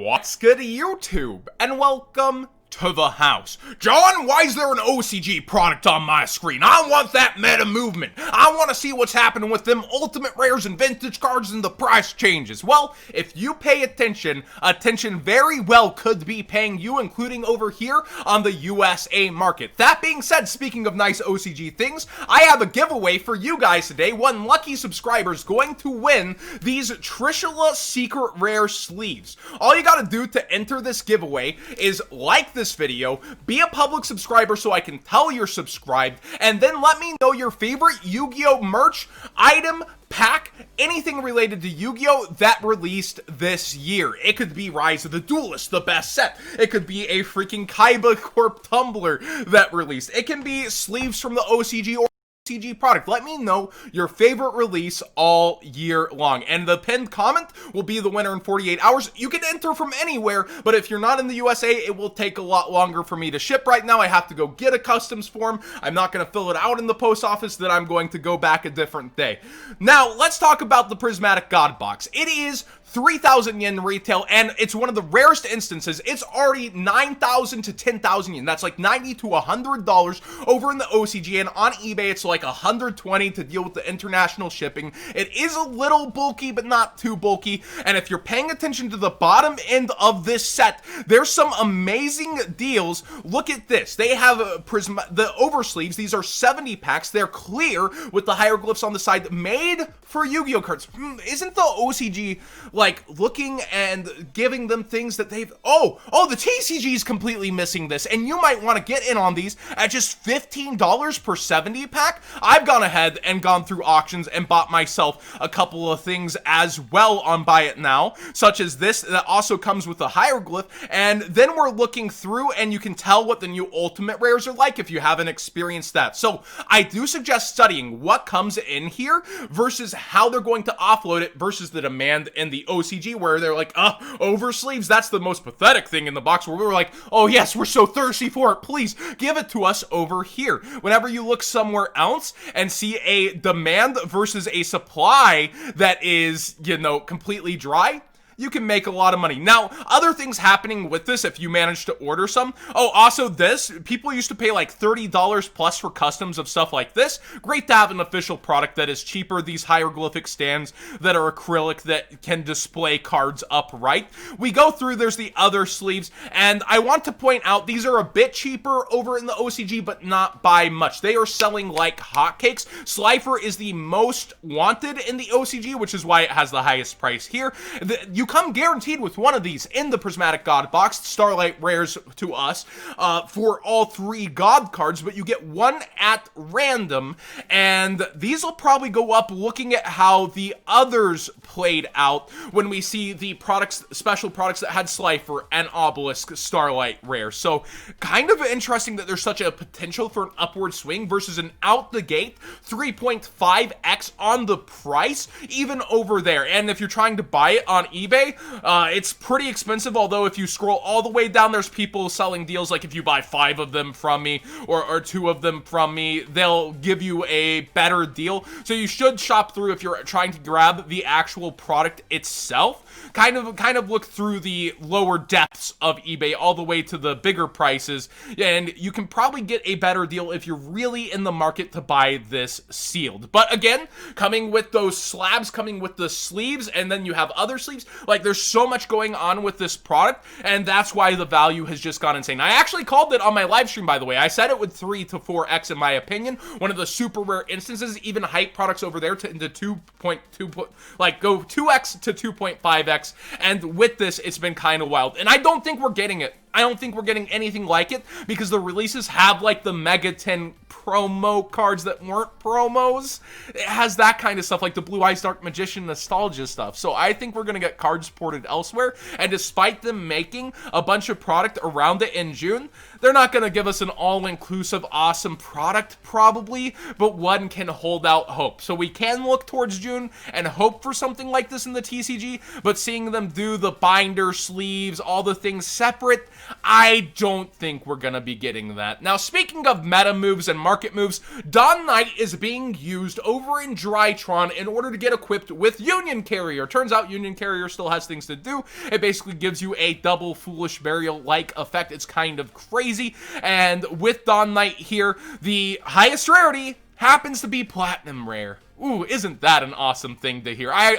What's good, YouTube? And welcome to the house. John, why is there an OCG product on my screen? I want that meta movement. I want to see what's happening with them ultimate rares and vintage cards and the price changes. Well, if you pay attention very well could be paying you, including over here on the USA market. That being said, speaking of nice OCG things, I have a giveaway for you guys today. One lucky subscriber is going to win these Trishula secret rare sleeves. All you gotta do to enter this giveaway is like this video, be a public subscriber so I can tell you're subscribed, and then let me know your favorite Yu-Gi-Oh merch, item, pack, anything related to Yu-Gi-Oh that released this year. It could be Rise of the Duelist, the best set. It could be a freaking Kaiba Corp tumbler that released. It can be sleeves from the OCG or OCG product. Let me know your favorite release all year long, and the pinned comment will be the winner in 48 hours. You can enter from anywhere, but if you're not in the USA, it will take a lot longer for me to ship. Right now I have to go get a customs form. I'm not going to fill it out in the post office, then I'm going to go back a different day. Now let's talk about the Prismatic God box. It is 3,000 yen retail, and it's one of the rarest instances. It's already 9,000 to 10,000 yen. That's like $90 to $100 over in the OCG, and on eBay it's like 120 to deal with the international shipping. It is a little bulky, but not too bulky, and if you're paying attention to the bottom end of this set, there's some amazing deals. Look at this. They have the oversleeves. These are 70 packs. They're clear with the hieroglyphs on the side, made for Yu-Gi-Oh cards. Isn't the OCG like looking and giving them things that they've the TCG is completely missing this, and you might want to get in on these at just $15 per 70 pack. I've gone ahead and gone through auctions and bought myself a couple of things as well on Buy It Now, such as this that also comes with a hieroglyph, and then we're looking through and you can tell what the new ultimate rares are like if you haven't experienced that. So I do suggest studying what comes in here versus how they're going to offload it versus the demand in the OCG, where they're like, over sleeves, that's the most pathetic thing in the box, where we were like, oh yes, we're so thirsty for it, please give it to us over here. Whenever you look somewhere else and see a demand versus a supply that is, you know, completely dry, you can make a lot of money. Now, other things happening with this if you manage to order some. Also this, people used to pay like $30 plus for customs of stuff like this. Great to have an official product that is cheaper. These hieroglyphic stands that are acrylic that can display cards upright. We go through, there's the other sleeves, and I want to point out these are a bit cheaper over in the OCG, but not by much. They are selling like hotcakes. Slifer is the most wanted in the OCG, which is why it has the highest price here. You come guaranteed with one of these in the Prismatic God box, Starlight rares to us, for all three God cards, but you get one at random, and these will probably go up looking at how the others played out when we see the products, special products that had Slifer and Obelisk Starlight rare. So kind of interesting that there's such a potential for an upward swing versus an out the gate 3.5x on the price, even over there. And if you're trying to buy it on eBay, it's pretty expensive, although if you scroll all the way down, there's people selling deals like if you buy 5 of them from me or 2 of them from me, they'll give you a better deal. So you should shop through if you're trying to grab the actual product itself. Kind of look through the lower depths of eBay all the way to the bigger prices, and you can probably get a better deal if you're really in the market to buy this sealed. But again, coming with those slabs, coming with the sleeves, and then you have other sleeves, like there's so much going on with this product, and that's why the value has just gone insane. I actually called it on my live stream, by the way. I said it would 3 to 4x in my opinion. One of the super rare instances, even hype products over there into 2.2, like go 2x to 2.5x. And with this, it's been kind of wild. And I don't think we're getting it. I don't think we're getting anything like it because the releases have like the Mega 10 promo cards that weren't promos. It has that kind of stuff like the Blue Eyes Dark Magician nostalgia stuff. So I think we're going to get cards ported elsewhere. And despite them making a bunch of product around it in June, they're not going to give us an all-inclusive awesome product probably, but one can hold out hope. So we can look towards June and hope for something like this in the TCG, but seeing them do the binder, sleeves, all the things separate, I don't think we're gonna be getting that. Now, speaking of meta moves and market moves, Dawn Knight is being used over in Drytron in order to get equipped with Union Carrier. Turns out Union Carrier still has things to do. It basically gives you a double Foolish Burial-like effect. It's kind of crazy. And with Dawn Knight here, the highest rarity happens to be Platinum Rare. Ooh, isn't that an awesome thing to hear? I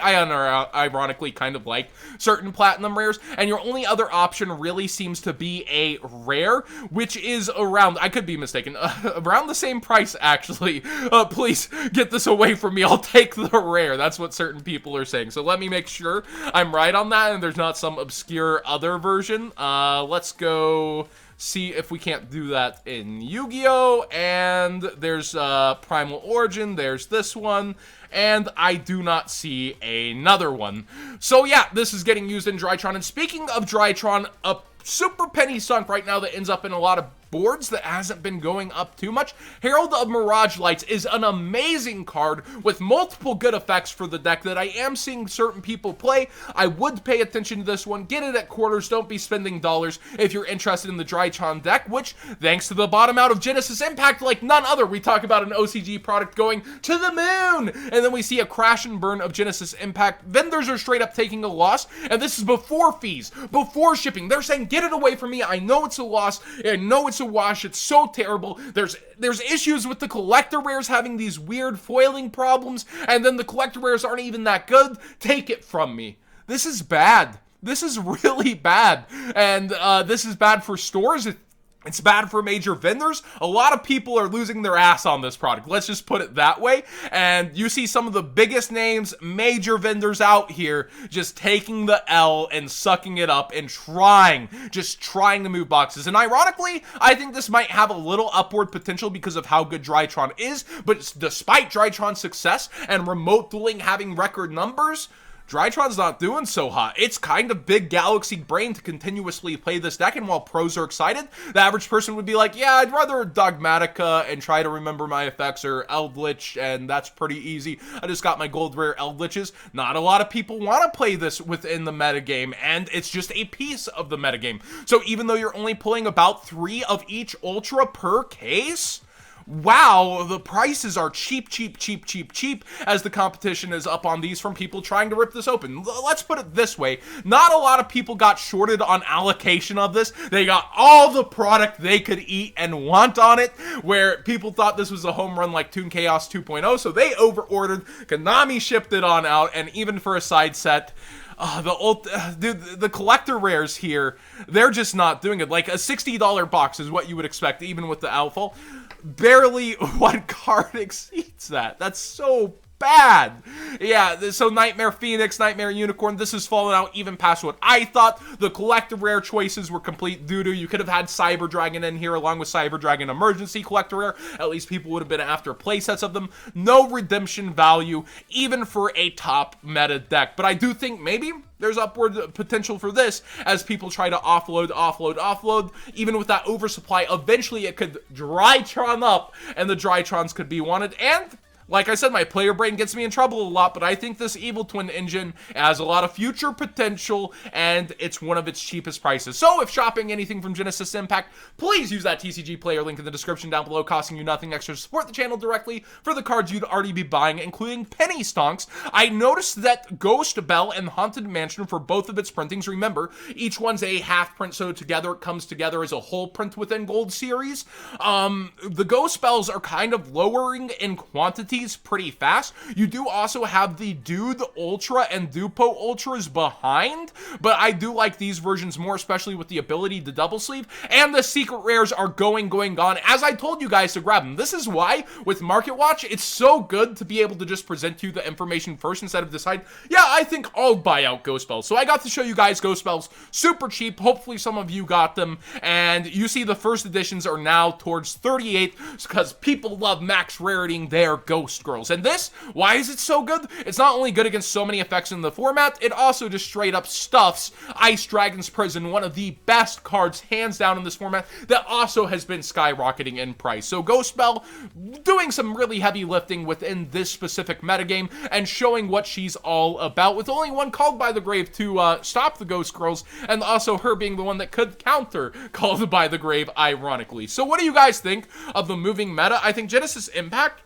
ironically kind of like certain Platinum Rares, and your only other option really seems to be a Rare, which is around, I could be mistaken, around the same price, actually. Please, get this away from me, I'll take the Rare. That's what certain people are saying. So let me make sure I'm right on that, and there's not some obscure other version. Let's go see if we can't do that in Yu-Gi-Oh! And there's Primal Origin, there's this one, and I do not see another one. So yeah, this is getting used in Drytron. And speaking of Drytron, a super penny sunk right now that ends up in a lot of boards that hasn't been going up too much. Herald of Mirage Lights is an amazing card with multiple good effects for the deck that I am seeing certain people play. I would pay attention to this one. Get it at quarters. Don't be spending dollars if you're interested in the Drytron deck, which, thanks to the bottom out of Genesis Impact like none other, we talk about an OCG product going to the moon, and then we see a crash and burn of Genesis Impact. Vendors are straight up taking a loss, and this is before fees, before shipping. They're saying, get it away from me. I know it's a loss. I know it's a wash. It's so terrible. There's issues with the collector rares having these weird foiling problems, and then the collector rares aren't even that good. Take it from me. This is bad. This is really bad. And this is bad for stores. It's bad for major vendors. A lot of people are losing their ass on this product. Let's just put it that way. And you see some of the biggest names, major vendors out here, just taking the L and sucking it up and just trying to move boxes. And ironically, I think this might have a little upward potential because of how good Drytron is. But despite Drytron's success and remote dueling having record numbers, Drytron's not doing so hot. It's kind of big galaxy brain to continuously play this deck, and while pros are excited, the average person would be like, yeah, I'd rather Dogmatica and try to remember my effects, or Eldritch, and that's pretty easy. I just got my gold rare Eldritches. Not a lot of people want to play this within the metagame, and it's just a piece of the metagame. So even though you're only pulling about 3 of each Ultra per case, wow, the prices are cheap as the competition is up on these from people trying to rip this open. Let's put it this way. Not a lot of people got shorted on allocation of this. They got all the product they could eat and want on it, where people thought this was a home run like Toon Chaos 2.0, so they over-ordered. Konami shipped it on out, and even for a side set, the collector rares here, they're just not doing it. Like a $60 box is what you would expect, even with the outfall. Barely one card exceeds that. That's so bad. Yeah, so Nightmare Phoenix, Nightmare Unicorn, this has fallen out even past what I thought. The collector rare choices were complete doo-doo. You could have had Cyber Dragon in here along with Cyber Dragon Emergency collector rare. At least people would have been after playsets of them. No redemption value, even for a top meta deck. But I do think maybe there's upward potential for this as people try to offload. Even with that oversupply, eventually it could Drytron up, and the Drytrons could be wanted. And like I said, my player brain gets me in trouble a lot, but I think this Evil Twin engine has a lot of future potential, and it's one of its cheapest prices. So if shopping anything from Genesis Impact, please use that TCG player link in the description down below, costing you nothing extra to support the channel directly for the cards you'd already be buying, including penny stonks. I noticed that Ghost Bell and Haunted Mansion, for both of its printings, remember, each one's a half print, so together it comes together as a whole print within Gold Series. The Ghost Bells are kind of lowering in quantity pretty fast. You do also have the Dude Ultra and Dupo Ultras behind, but I do like these versions more, especially with the ability to double sleeve, and the secret rares are going gone, as I told you guys to grab them. This is why, with Market Watch, it's so good to be able to just present you the information first instead of decide, yeah, I think I'll buy out Ghost Bells. So I got to show you guys Ghost Bells super cheap. Hopefully some of you got them, and you see the first editions are now towards 38 because people love max raritying their Ghost Ghost Girls. And this, why is it so good? It's not only good against so many effects in the format, it also just straight up stuffs Ice Dragon's Prison, one of the best cards hands down in this format, that also has been skyrocketing in price. So Ghost Belle doing some really heavy lifting within this specific metagame and showing what she's all about, with only one Called by the Grave to stop the Ghost Girls, and also her being the one that could counter Called by the Grave, ironically. So what do you guys think of the moving meta? I think Genesis Impact,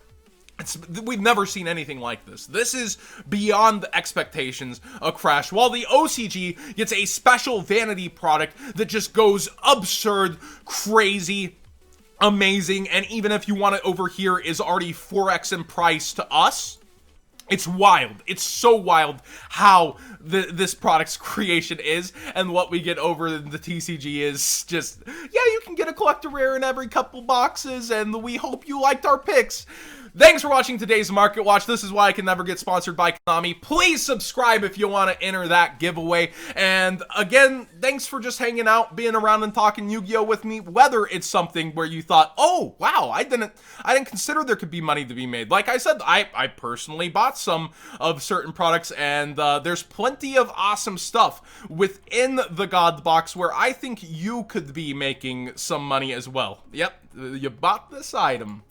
we've never seen anything like this. This is beyond the expectations of Crash, while the OCG gets a special vanity product that just goes absurd, crazy, amazing, and even if you want it over here, is already 4x in price to us. It's wild. It's so wild how this product's creation is, and what we get over the TCG is just, yeah, you can get a collector rare in every couple boxes, and we hope you liked our picks. Thanks for watching today's Market Watch. This is why I can never get sponsored by Konami. Please subscribe if you want to enter that giveaway. And again, thanks for just hanging out, being around and talking Yu-Gi-Oh with me. Whether it's something where you thought, oh wow, I didn't consider there could be money to be made. Like I said, I personally bought some of certain products, and there's plenty of awesome stuff within the God Box where I think you could be making some money as well. Yep, you bought this item.